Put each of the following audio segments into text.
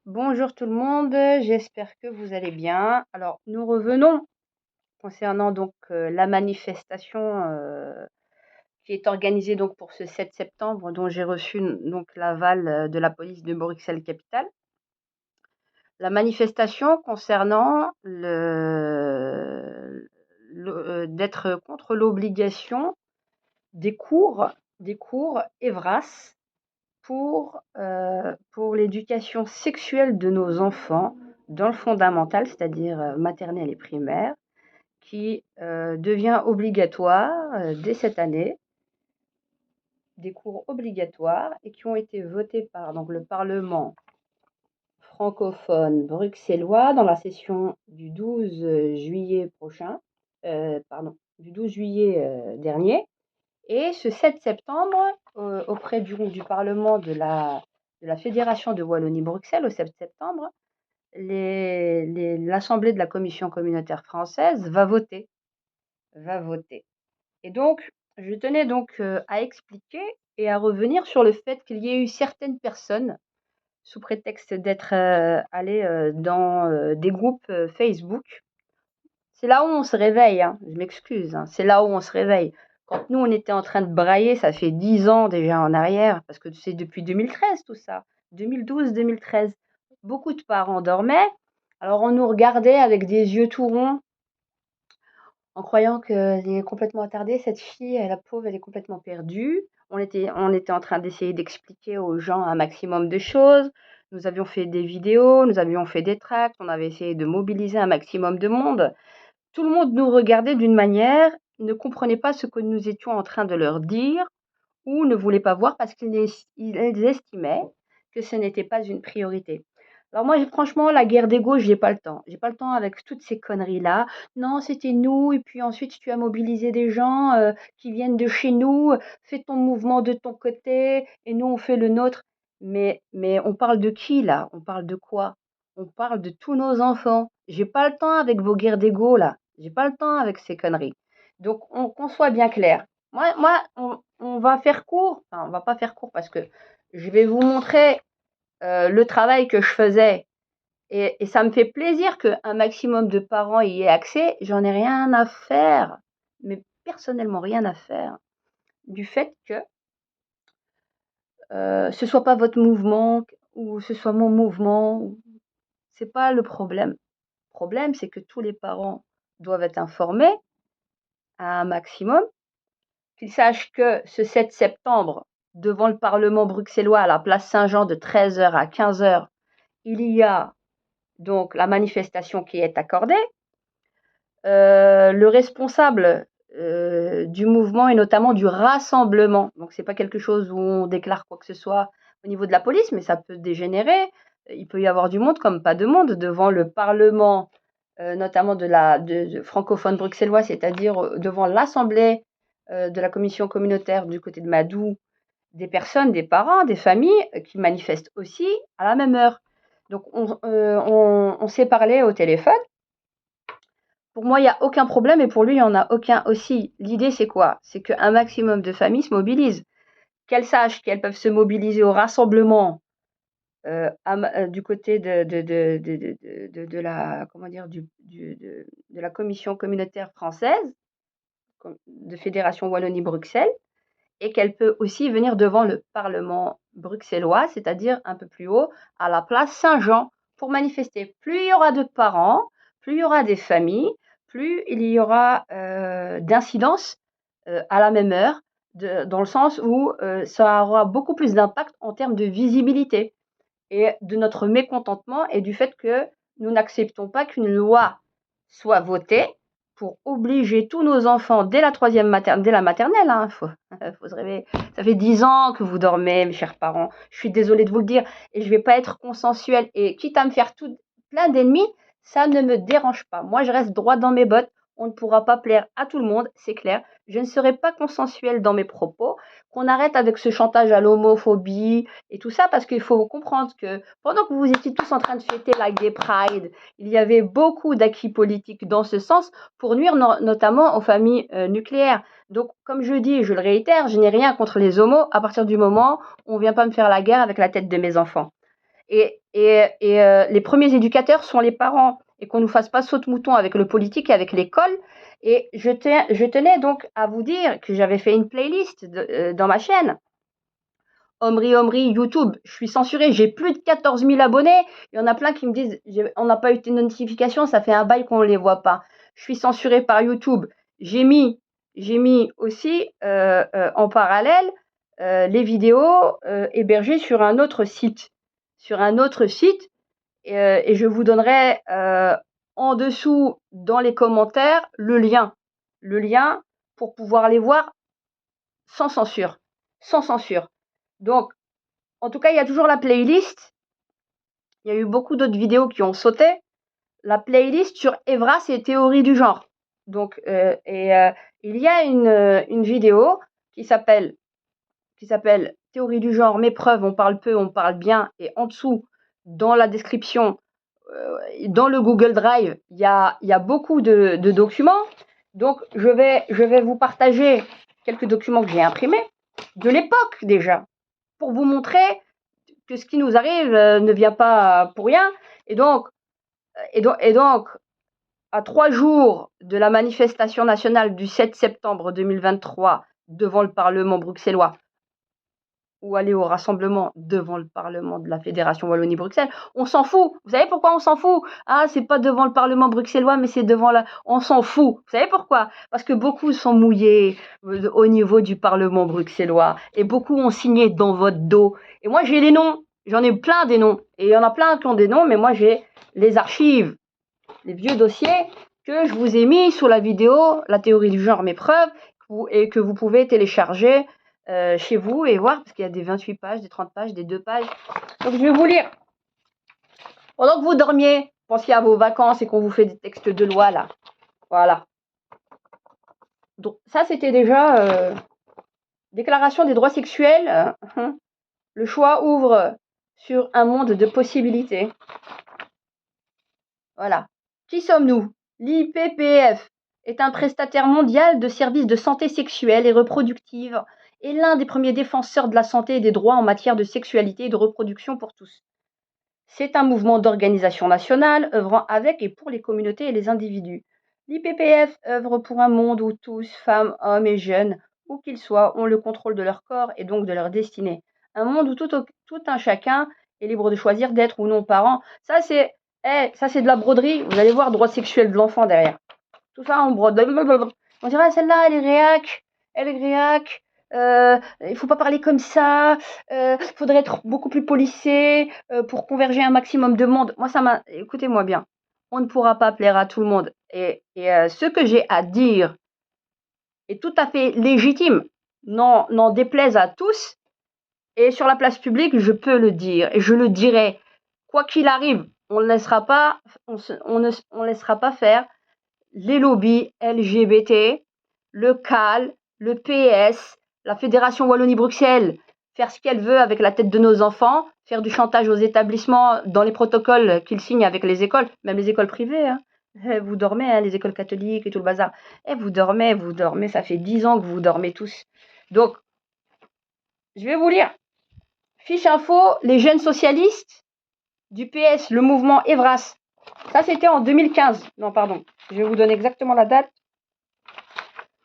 Bonjour tout le monde, j'espère que vous allez bien. Alors, nous revenons concernant la manifestation qui est organisée donc pour ce 7 septembre, dont j'ai reçu l'aval de la police de Bruxelles-Capitale. La manifestation concernant d'être contre l'obligation des cours EVRAS pour l'éducation sexuelle de nos enfants dans le fondamental, c'est-à-dire maternelle et primaire, qui devient obligatoire dès cette année, des cours obligatoires et qui ont été votés par donc, le Parlement francophone bruxellois dans la session du 12 juillet du 12 juillet dernier. Et ce 7 septembre, auprès du Parlement de la Fédération de Wallonie-Bruxelles, au 7 septembre, l'Assemblée de la Commission communautaire française va voter. Et donc, je tenais à expliquer et à revenir sur le fait qu'il y ait eu certaines personnes, sous prétexte d'être allées dans des groupes Facebook. C'est là où on se réveille, hein, je m'excuse, hein, c'est là où on se réveille. Quand nous, on était en train de brailler, ça fait 10 ans déjà en arrière, parce que c'est depuis 2013 tout ça, 2012-2013. Beaucoup de parents dormaient, alors on nous regardait avec des yeux tout ronds, en croyant qu'elle est complètement attardée, cette fille, la pauvre, elle est complètement perdue. On était en train d'essayer d'expliquer aux gens un maximum de choses. Nous avions fait des vidéos, nous avions fait des tracts, on avait essayé de mobiliser un maximum de monde. Tout le monde nous regardait d'une manière, ne comprenait pas ce que nous étions en train de leur dire ou ne voulait pas voir parce qu'ils estimaient que ce n'était pas une priorité. Alors moi, franchement, la guerre d'ego, j'ai pas le temps. J'ai pas le temps avec toutes ces conneries-là. Non, c'était nous, et puis ensuite tu as mobilisé des gens qui viennent de chez nous. Fais ton mouvement de ton côté, et nous on fait le nôtre. Mais on parle de qui là? On parle de quoi? On parle de tous nos enfants. J'ai pas le temps avec vos guerres d'ego là. J'ai pas le temps avec ces conneries. Donc qu'on soit bien clair. Moi on va faire court. Enfin, on va pas faire court parce que je vais vous montrer le travail que je faisais. Et ça me fait plaisir qu'un maximum de parents y aient accès. J'en ai rien à faire, mais personnellement rien à faire du fait que ce soit pas votre mouvement ou ce soit mon mouvement. C'est pas le problème. Le problème, c'est que tous les parents doivent être informés à un maximum, qu'ils sachent que ce 7 septembre, devant le Parlement bruxellois à la place Saint-Jean de 13h à 15h, il y a donc la manifestation qui est accordée. Le responsable du mouvement et notamment du rassemblement, donc c'est pas quelque chose où on déclare quoi que ce soit au niveau de la police, mais ça peut dégénérer. Il peut y avoir du monde comme pas de monde devant le Parlement, notamment de francophone bruxellois, c'est-à-dire devant l'Assemblée de la commission communautaire du côté de Madou, des personnes, des parents, des familles qui manifestent aussi à la même heure. Donc on s'est parlé au téléphone. Pour moi, il n'y a aucun problème et pour lui, il n'y en a aucun aussi. L'idée, c'est quoi? C'est qu'un maximum de familles se mobilisent. Qu'elles sachent qu'elles peuvent se mobiliser au rassemblement du côté de la, comment dire, de la commission communautaire française, de Fédération Wallonie-Bruxelles, et qu'elle peut aussi venir devant le Parlement bruxellois, c'est-à-dire un peu plus haut, à la place Saint-Jean, pour manifester. Plus il y aura de parents, plus il y aura des familles, plus il y aura d'incidence à la même heure, dans le sens où ça aura beaucoup plus d'impact en termes de visibilité et de notre mécontentement et du fait que nous n'acceptons pas qu'une loi soit votée pour obliger tous nos enfants dès la maternelle, hein, faut se réveiller. Ça fait 10 ans que vous dormez, mes chers parents. Je suis désolée de vous le dire et je vais pas être consensuelle et quitte à me faire plein d'ennemis, ça ne me dérange pas. Moi, je reste droit dans mes bottes. On ne pourra pas plaire à tout le monde, c'est clair. Je ne serai pas consensuelle dans mes propos. Qu'on arrête avec ce chantage à l'homophobie et tout ça, parce qu'il faut comprendre que pendant que vous étiez tous en train de fêter la Gay Pride, il y avait beaucoup d'acquis politiques dans ce sens pour nuire notamment aux familles nucléaires. Donc, comme je dis et je le réitère, je n'ai rien contre les homos à partir du moment où on ne vient pas me faire la guerre avec la tête de mes enfants. Les premiers éducateurs sont les parents, et qu'on ne nous fasse pas saute-mouton avec le politique et avec l'école. Et je tenais donc à vous dire que j'avais fait une playlist dans ma chaîne. Omri, YouTube, je suis censurée, j'ai plus de 14 000 abonnés. Il y en a plein qui me disent, on n'a pas eu de notification, ça fait un bail qu'on ne les voit pas. Je suis censurée par YouTube. J'ai mis aussi en parallèle les vidéos hébergées sur un autre site. Et je vous donnerai en dessous dans les commentaires le lien pour pouvoir les voir sans censure. Donc, en tout cas, il y a toujours la playlist. Il y a eu beaucoup d'autres vidéos qui ont sauté. La playlist sur Evras et théorie du genre. Donc, il y a une vidéo qui s'appelle théorie du genre, mes preuves, on parle peu, on parle bien. Et en dessous, dans la description, dans le Google Drive, il y a beaucoup de documents. Donc, je vais vous partager quelques documents que j'ai imprimés de l'époque déjà, pour vous montrer que ce qui nous arrive ne vient pas pour rien. Et donc, à 3 jours de la manifestation nationale du 7 septembre 2023 devant le Parlement bruxellois, ou aller au rassemblement devant le Parlement de la Fédération Wallonie-Bruxelles, on s'en fout. Vous savez pourquoi on s'en fout? Ah, c'est pas devant le Parlement bruxellois, mais c'est devant la... On s'en fout. Vous savez pourquoi? Parce que beaucoup sont mouillés au niveau du Parlement bruxellois, et beaucoup ont signé dans votre dos. Et moi, j'ai les noms. J'en ai plein des noms. Et il y en a plein qui ont des noms, mais moi, j'ai les archives, les vieux dossiers que je vous ai mis sous la vidéo, la théorie du genre, mes preuves, et que vous pouvez télécharger chez vous et voir, parce qu'il y a des 28 pages, des 30 pages, des 2 pages. Donc, je vais vous lire. Pendant que vous dormiez, pensiez à vos vacances et qu'on vous fait des textes de loi, là. Voilà. Donc, ça, c'était déjà Déclaration des droits sexuels. Le choix ouvre sur un monde de possibilités. Voilà. Qui sommes-nous? L'IPPF est un prestataire mondial de services de santé sexuelle et reproductive et l'un des premiers défenseurs de la santé et des droits en matière de sexualité et de reproduction pour tous. C'est un mouvement d'organisation nationale œuvrant avec et pour les communautés et les individus. L'IPPF œuvre pour un monde où tous, femmes, hommes et jeunes, où qu'ils soient, ont le contrôle de leur corps et donc de leur destinée. Un monde où tout un chacun est libre de choisir d'être ou non parent. Ça, c'est de la broderie. Vous allez voir, droit sexuel de l'enfant derrière. Tout ça, on brode. On dirait, celle-là, elle est réac. Il faut pas parler comme ça. Faudrait être beaucoup plus policé pour converger un maximum de monde. Moi, écoutez-moi bien. On ne pourra pas plaire à tout le monde. Et ce que j'ai à dire est tout à fait légitime. N'en déplaise à tous. Et sur la place publique, je peux le dire. Et je le dirai. Quoi qu'il arrive, on ne laissera pas faire les lobbies LGBT, le CAL, le PS, la Fédération Wallonie-Bruxelles, faire ce qu'elle veut avec la tête de nos enfants, faire du chantage aux établissements dans les protocoles qu'ils signent avec les écoles, même les écoles privées. Hein. Vous dormez, hein, les écoles catholiques et tout le bazar. Vous dormez, ça fait 10 ans que vous dormez tous. Donc, je vais vous lire. Fiche info, les jeunes socialistes du PS, le mouvement Evras. Ça, c'était en 2015. Non, pardon. Je vais vous donner exactement la date.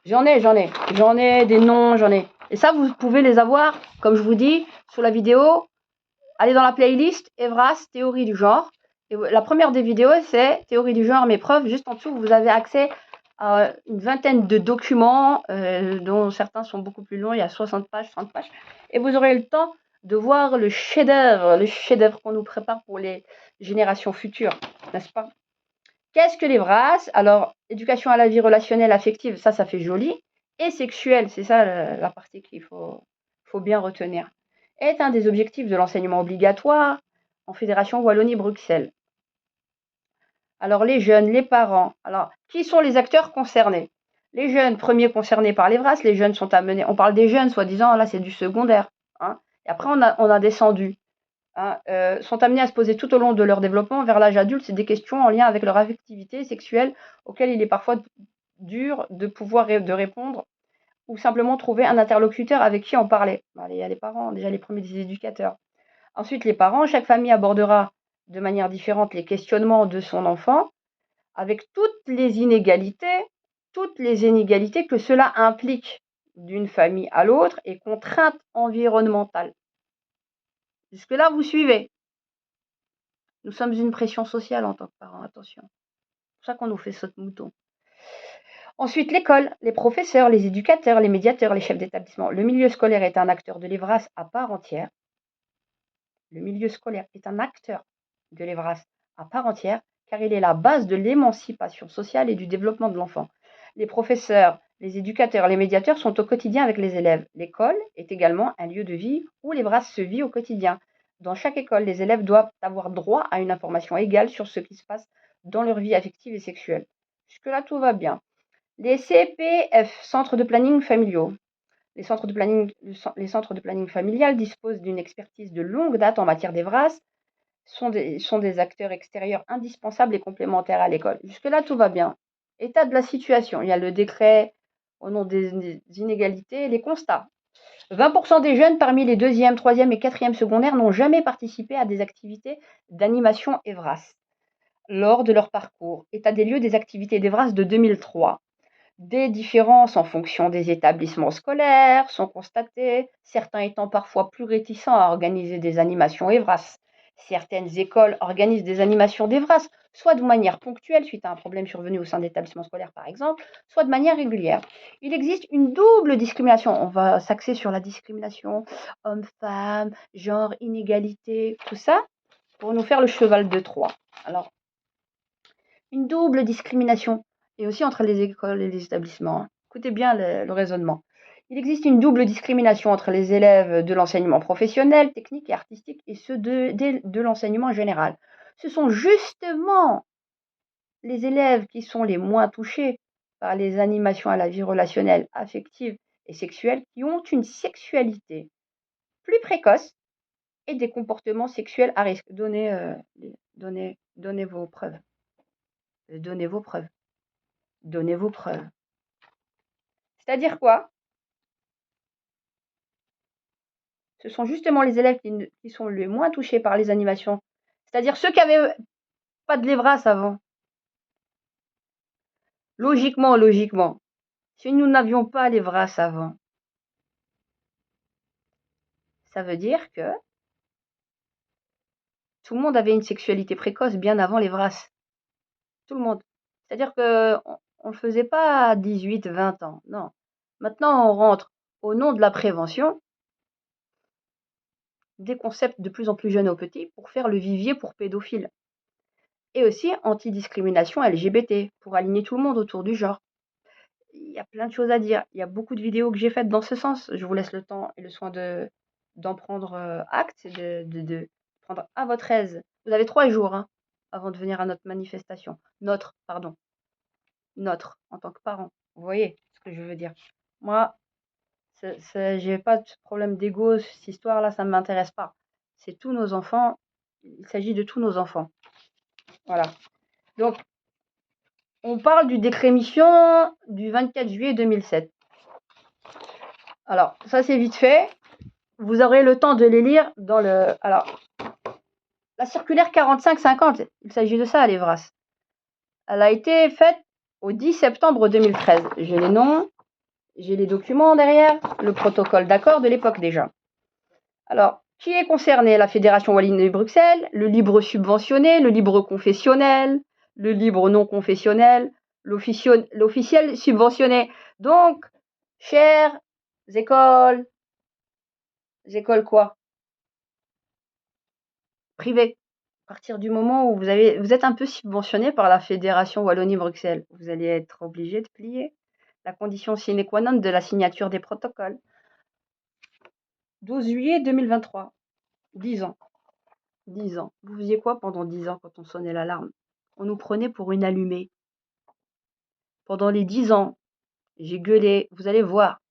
J'en ai des noms, Et ça, vous pouvez les avoir, comme je vous dis, sur la vidéo. Allez dans la playlist Evras, théorie du genre. Et la première des vidéos, c'est théorie du genre, mes preuves. Juste en dessous, vous avez accès à une vingtaine de documents, dont certains sont beaucoup plus longs. Il y a 60 pages, 30 pages. Et vous aurez le temps de voir le chef-d'œuvre qu'on nous prépare pour les générations futures, n'est-ce pas? Qu'est-ce que l'Evras? Alors, éducation à la vie relationnelle, affective, ça fait joli. Et sexuelle, c'est ça la partie qu'il faut bien retenir. Est un des objectifs de l'enseignement obligatoire en Fédération Wallonie-Bruxelles. Alors, les jeunes, les parents. Alors, qui sont les acteurs concernés? Les jeunes, premiers concernés par l'Evras, les jeunes sont amenés. On parle des jeunes, soi-disant, là, c'est du secondaire. Hein. Et après, on a descendu. Sont amenés à se poser tout au long de leur développement vers l'âge adulte, c'est des questions en lien avec leur affectivité sexuelle auxquelles il est parfois dur de pouvoir de répondre ou simplement trouver un interlocuteur avec qui en parler. Il y a les parents, déjà les premiers des éducateurs. Ensuite, les parents, chaque famille abordera de manière différente les questionnements de son enfant avec toutes les inégalités que cela implique d'une famille à l'autre et contraintes environnementales. Jusque-là, vous suivez. Nous sommes une pression sociale en tant que parents, attention. C'est pour ça qu'on nous fait saute-mouton. Ensuite, l'école, les professeurs, les éducateurs, les médiateurs, les chefs d'établissement. Le milieu scolaire est un acteur de l'EVRAS à part entière. Le milieu scolaire est un acteur de l'EVRAS à part entière, car il est la base de l'émancipation sociale et du développement de l'enfant. Les professeurs, les éducateurs, les médiateurs sont au quotidien avec les élèves. L'école est également un lieu de vie où l'EVRAS se vit au quotidien. Dans chaque école, les élèves doivent avoir droit à une information égale sur ce qui se passe dans leur vie affective et sexuelle. Jusque-là, tout va bien. Les CPF, centres de planning familiaux. Les centres de planning familial disposent d'une expertise de longue date en matière d'EVRAS, sont des acteurs extérieurs indispensables et complémentaires à l'école. Jusque-là, tout va bien. État de la situation. Il y a le décret au nom des inégalités, les constats. 20% des jeunes parmi les 2e, 3e et 4e secondaires n'ont jamais participé à des activités d'animation EVRAS lors de leur parcours. État des lieux des activités d'EVRAS de 2003. Des différences en fonction des établissements scolaires sont constatées, certains étant parfois plus réticents à organiser des animations EVRAS. Certaines écoles organisent des animations d'EVRAS, soit de manière ponctuelle suite à un problème survenu au sein d'établissements scolaires par exemple, soit de manière régulière. Il existe une double discrimination. On va s'axer sur la discrimination homme-femme, genre, inégalité, tout ça, pour nous faire le cheval de Troie. Alors, une double discrimination, et aussi entre les écoles et les établissements. Écoutez bien le raisonnement. Il existe une double discrimination entre les élèves de l'enseignement professionnel, technique et artistique et ceux de l'enseignement général. Ce sont justement les élèves qui sont les moins touchés par les animations à la vie relationnelle, affective et sexuelle qui ont une sexualité plus précoce et des comportements sexuels à risque. Donnez vos preuves. Donnez vos preuves. Donnez vos preuves. C'est-à-dire quoi? Ce sont justement les élèves qui sont les moins touchés par les animations. C'est-à-dire ceux qui n'avaient pas de l'EVRAS avant. Logiquement, si nous n'avions pas l'EVRAS avant, ça veut dire que tout le monde avait une sexualité précoce bien avant l'EVRAS. Tout le monde. C'est-à-dire qu'on ne le faisait pas à 18, 20 ans. Non. Maintenant, on rentre au nom de la prévention des concepts de plus en plus jeunes aux petits pour faire le vivier pour pédophiles. Et aussi anti-discrimination LGBT, pour aligner tout le monde autour du genre. Il y a plein de choses à dire. Il y a beaucoup de vidéos que j'ai faites dans ce sens. Je vous laisse le temps et le soin d'en prendre acte, de prendre à votre aise. Vous avez 3 jours avant de venir à notre manifestation. Notre, en tant que parent. Vous voyez ce que je veux dire. Moi, j'ai pas de problème d'ego, cette histoire-là, ça ne m'intéresse pas. C'est tous nos enfants. Il s'agit de tous nos enfants. Voilà. Donc, on parle du décret mission du 24 juillet 2007. Alors, ça c'est vite fait. Vous aurez le temps de les lire dans le... Alors, la circulaire 4550, il s'agit de ça, l'EVRAS. Elle a été faite au 10 septembre 2013. J'ai les noms, j'ai les documents derrière, le protocole d'accord de l'époque déjà. Alors, qui est concerné? La Fédération Wallonie-Bruxelles, le libre subventionné, le libre confessionnel, le libre non confessionnel, l'officiel subventionné. Donc, chères écoles quoi? Privées. À partir du moment où vous êtes un peu subventionné par la Fédération Wallonie-Bruxelles, vous allez être obligé de plier. La condition sine qua non de la signature des protocoles. 12 juillet 2023. 10 ans. 10 ans. Vous faisiez quoi pendant 10 ans quand on sonnait l'alarme? On nous prenait pour une allumée. Pendant les 10 ans, j'ai gueulé. Vous allez voir.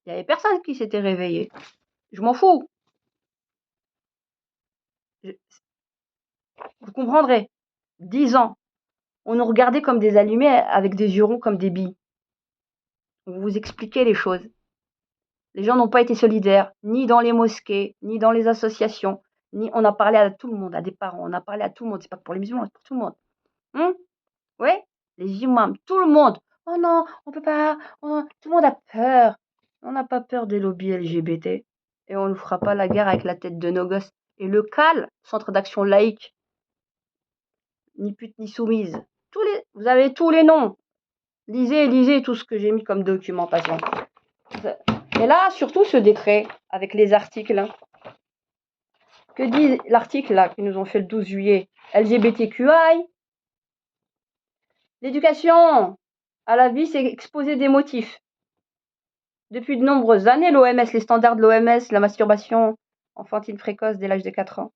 Il n'y avait personne qui s'était réveillé. Je m'en fous. Vous comprendrez. 10 ans. On nous regardait comme des allumés avec des yeux ronds comme des billes. On vous expliquait les choses. Les gens n'ont pas été solidaires, ni dans les mosquées, ni dans les associations, On a parlé à tout le monde, à des parents, on a parlé à tout le monde. C'est pas que pour les musulmans, c'est pour tout le monde. Oui, les imams, tout le monde. Oh non, on peut pas. Tout le monde a peur. On n'a pas peur des lobbies LGBT. Et on ne fera pas la guerre avec la tête de nos gosses. Et le CAL, Centre d'action laïque, ni pute ni soumise. Vous avez tous les noms. Lisez tout ce que j'ai mis comme documentation. Et là, surtout ce décret avec les articles. Que dit l'article là qu'ils nous ont fait le 12 juillet? LGBTQI. L'éducation à la vie, c'est exposer des motifs. Depuis de nombreuses années, l'OMS, les standards de l'OMS, la masturbation enfantine précoce dès l'âge de 4 ans.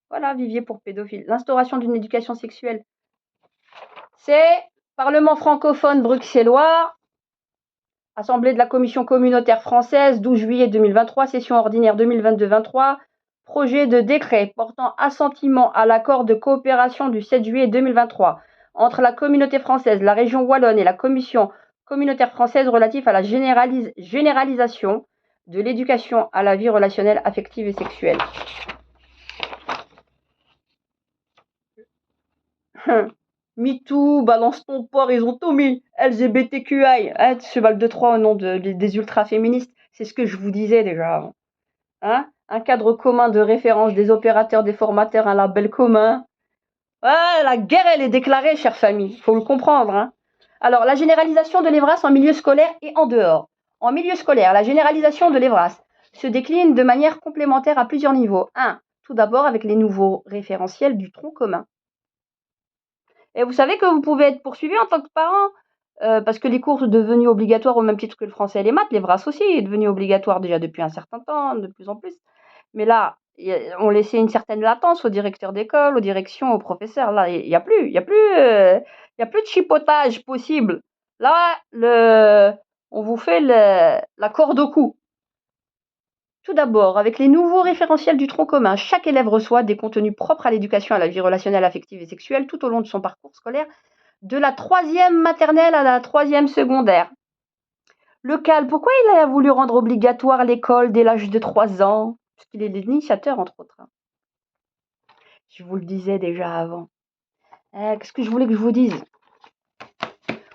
Voilà, vivier pour pédophiles. L'instauration d'une éducation sexuelle. C'est Parlement francophone bruxellois, Assemblée de la Commission communautaire française, 12 juillet 2023, session ordinaire 2022-23, projet de décret portant assentiment à l'accord de coopération du 7 juillet 2023 entre la communauté française, la région wallonne et la Commission communautaire française relatif à la généralisation de l'éducation à la vie relationnelle, affective et sexuelle. MeToo, balance ton porc, ils ont tout mis. LGBTQI, cheval de Troie au nom des ultra-féministes. C'est ce que je vous disais déjà avant. Un cadre commun de référence des opérateurs, des formateurs, un label commun. La guerre, elle est déclarée, chère famille. Faut le comprendre. Alors, la généralisation de l'EVRAS en milieu scolaire et en dehors. En milieu scolaire, la généralisation de l'EVRAS se décline de manière complémentaire à plusieurs niveaux. Tout d'abord avec les nouveaux référentiels du tronc commun. Et vous savez que vous pouvez être poursuivi en tant que parent parce que les cours sont devenus obligatoires au même titre que le français et les maths. L'EVRAS aussi est devenu obligatoire déjà depuis un certain temps, de plus en plus. Mais là, on laissait une certaine latence aux directeurs d'école, aux directions, aux professeurs. Là, il n'y a plus de chipotage possible. Là, on vous fait la corde au cou. Tout d'abord, avec les nouveaux référentiels du tronc commun, chaque élève reçoit des contenus propres à l'éducation à la vie relationnelle, affective et sexuelle tout au long de son parcours scolaire, de la 3e maternelle à la 3e secondaire. Le CAL, pourquoi il a voulu rendre obligatoire l'école dès l'âge de 3 ans? Parce qu'il est l'initiateur, entre autres. Je vous le disais déjà avant. Qu'est-ce que je voulais que je vous dise?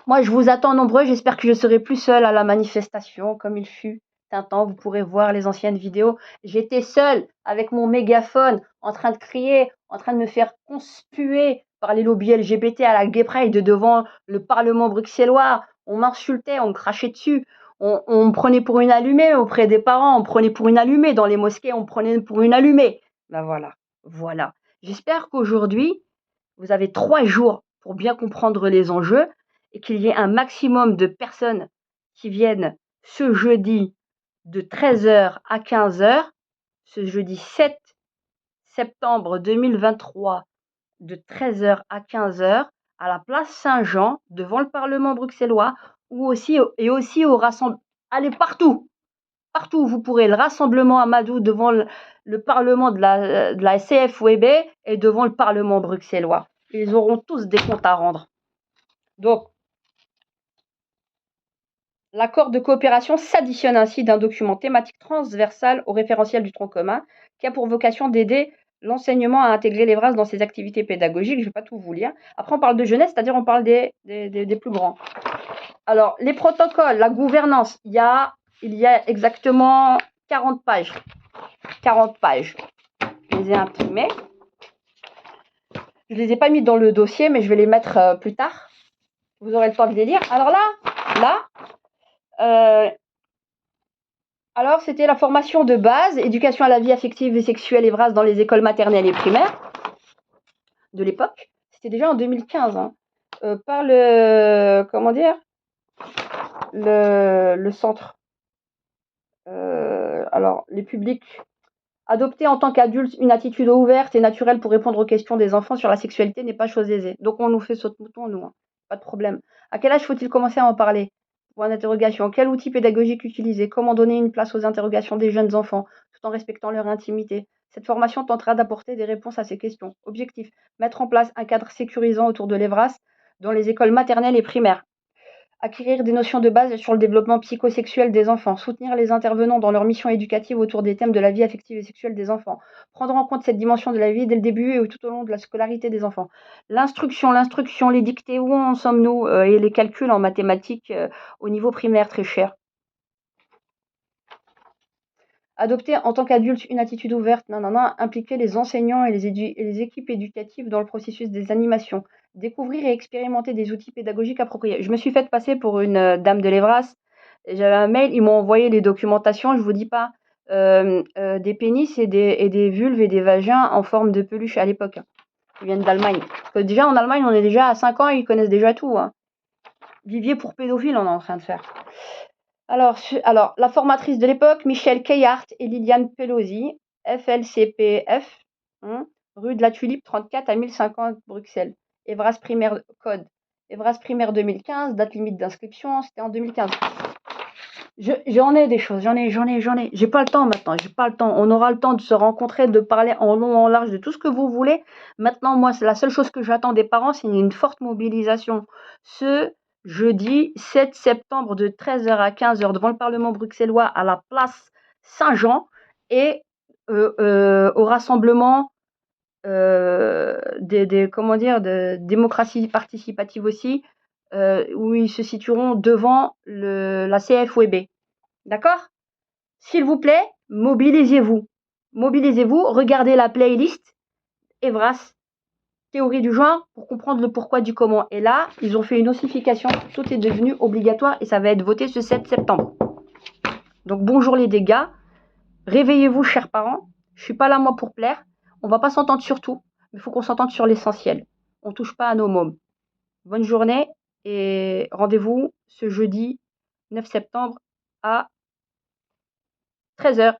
Moi, je vous attends nombreux. J'espère que je serai plus seule à la manifestation, comme il fut un temps. Vous pourrez voir les anciennes vidéos. J'étais seule avec mon mégaphone, en train de crier, en train de me faire conspuer par les lobbies LGBT à la Gay Pride devant le Parlement bruxellois. On m'insultait, on me crachait dessus. On me prenait pour une allumée auprès des parents. On me prenait pour une allumée dans les mosquées. On me prenait pour une allumée. Ben voilà. J'espère qu'aujourd'hui, vous avez 3 jours pour bien comprendre les enjeux et qu'il y ait un maximum de personnes qui viennent ce jeudi de 13h à 15h, ce jeudi 7 septembre 2023 de 13h à 15h à la place Saint-Jean devant le Parlement bruxellois aussi au rassemblement. Allez partout vous pourrez, le rassemblement Amadou devant le Parlement de la CFWB et devant le Parlement bruxellois. Ils auront tous des comptes à rendre. Donc, l'accord de coopération s'additionne ainsi d'un document thématique transversal au référentiel du tronc commun qui a pour vocation d'aider l'enseignement à intégrer l'EVRAS dans ses activités pédagogiques. Je ne vais pas tout vous lire. Après, on parle de jeunesse, c'est-à-dire on parle des plus grands. Alors, les protocoles, la gouvernance, il y a exactement 40 pages. 40 pages. Je les ai imprimées. Je ne les ai pas mis dans le dossier, mais je vais les mettre plus tard. Vous aurez le temps de les lire. Alors alors c'était la formation de base, éducation à la vie affective et sexuelle EVRAS dans les écoles maternelles et primaires de l'époque. C'était déjà en 2015. Par le centre. Alors, les publics. Adopter en tant qu'adulte une attitude ouverte et naturelle pour répondre aux questions des enfants sur la sexualité n'est pas chose aisée. Donc on nous fait saute-mouton, nous. Pas de problème. À quel âge faut-il commencer à en parler? Point d'interrogation. Quel outil pédagogique utiliser? Comment donner une place aux interrogations des jeunes enfants, tout en respectant leur intimité? Cette formation tentera d'apporter des réponses à ces questions. Objectif, mettre en place un cadre sécurisant autour de l'EVRAS dans les écoles maternelles et primaires. Acquérir des notions de base sur le développement psychosexuel des enfants, soutenir les intervenants dans leur mission éducative autour des thèmes de la vie affective et sexuelle des enfants, prendre en compte cette dimension de la vie dès le début et tout au long de la scolarité des enfants. L'instruction, les dictées, où en sommes-nous et les calculs en mathématiques au niveau primaire, très cher. Adopter en tant qu'adulte une attitude ouverte, impliquer les enseignants et les équipes éducatives dans le processus des animations, découvrir et expérimenter des outils pédagogiques appropriés. Je me suis faite passer pour une dame de l'Evras. J'avais un mail, ils m'ont envoyé les documentations, je vous dis pas, des pénis et des vulves et des vagins en forme de peluche à l'époque, hein. Ils viennent d'Allemagne. Parce que déjà en Allemagne, on est déjà à 5 ans, ils connaissent déjà tout, hein. Vivier pour pédophiles, on est en train de faire. Alors, la formatrice de l'époque, Michelle Keyhart et Liliane Pelosi, FLCPF, rue de la Tulipe 34 à 1050 Bruxelles. Evras primaire code. Evras primaire 2015, date limite d'inscription, c'était en 2015. J'en ai des choses, j'en ai. J'ai pas le temps maintenant, j'ai pas le temps. On aura le temps de se rencontrer, de parler en long, en large de tout ce que vous voulez. Maintenant, moi, c'est la seule chose que j'attends des parents, c'est une forte mobilisation. Ce jeudi 7 septembre de 13h à 15h devant le Parlement bruxellois à la place Saint-Jean et au rassemblement de démocratie participative aussi, où ils se situeront devant la CFWB. D'accord? S'il vous plaît, mobilisez-vous. Mobilisez-vous, regardez la playlist Evras, théorie du genre, pour comprendre le pourquoi du comment. Et là, ils ont fait une ossification, tout est devenu obligatoire et ça va être voté ce 7 septembre. Donc bonjour les dégâts, réveillez-vous chers parents, je suis pas là moi pour plaire, on va pas s'entendre sur tout, mais il faut qu'on s'entende sur l'essentiel. On touche pas à nos mômes. Bonne journée et rendez-vous ce jeudi 9 septembre à 13h.